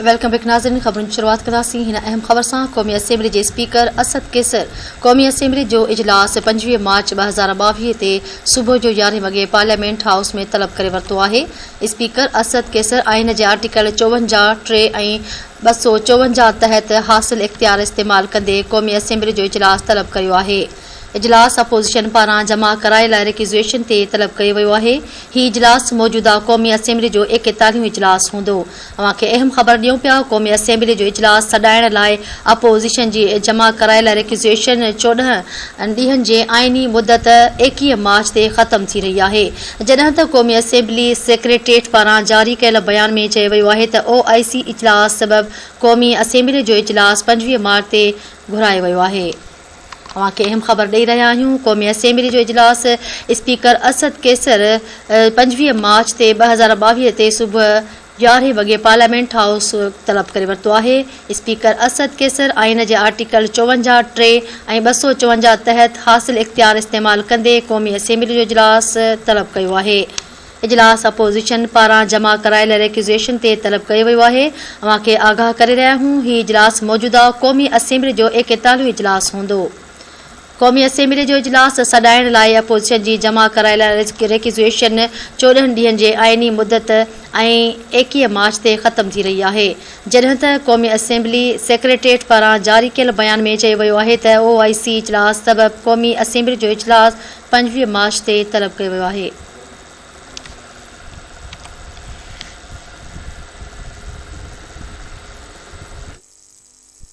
Welcome back नाज़रीन। ख़बरुनि जी शुरूआत कंदासीं हिन अहम ख़बर सां। क़ौमी असेंबली जे स्पीकर असद कैसर क़ौमी असेंबली जो इजलास 25 मार्च 2022 ते सुबुह जो 11 वॻे पार्लियामेंट हाउस में तलब करे वरितो आहे। स्पीकर असद कैसर आइन जे आर्टिकल 54, 3 ऐं 254 तहत हासिल इख्तियार इस्तेमाल कंदे क़ौमी असेंबली जो इजलास तलब कयो आहे। इजलास अपोज़िशन पारां जमा करायल रिक्वेज़ेशन ते तलब कयो वियो आहे। ही इजलास मौजूदा क़ौमी असेंबली जो 41 इजलास हूंदो। अवांखे अहम ख़बर ॾियूं पिया। क़ौमी असेंबली जो इजलास सॾाइण लाइ अपोज़िशन जी जमा करायल रिक्वेज़ेशन 14 ॾींहनि जे आइनी मुदत 21 मार्च ते ख़त्म थी रही आहे, जॾहिं त क़ौमी असेंबली सेक्रेटेरिएट पारां जारी कयल बयान में चयो वियो आहे त OIC इजलास सबबि क़ौमी असेंबली जो इजलास 25 मार्च ते घुरायो वियो आहे। अवांखे अहम ख़बर ॾेई रहिया आहियूं। क़ौमी असेंबली जो इजलास स्पीकर असद कैसर 25 मार्च ते 2022 ते सुबुह 11 वॻे पार्लियामेंट हाउस तलब करे वरितो आहे। स्पीकर असद कैसर आइन जे आर्टिकल 54, 3 ऐं 254 तहत हासिल इख्तियार इस्तेमाल कंदे क़ौमी असेंबली जो इजलास तलब कयो आहे। इजलास अपोज़िशन पारां जमा करायल रिक्वेज़ेशन ते तलब कयो वियो आहे। अवांखे आगाह करे रहिया आहियूं। ही इजलास मौजूदा क़ौमी असेंबली जो 41 इजलास हूंदो। क़ौमी असेंबली जो इजलास सॾाइण लाइ अपोज़िशन जी जमा करायल रिक्वेज़ेशन 14 ॾींहनि जे आइनी मुदत ऐं 21 मार्च ते ख़त्म थी रही आहे, जॾहिं त क़ौमी असेंबली सेक्रेटेरिएट पारां जारी कयल बयान में चयो वियो आहे त OIC इजलास सबबि क़ौमी असेंबली जो इजलास 25 मार्च ते तलब कयो वियो आहे।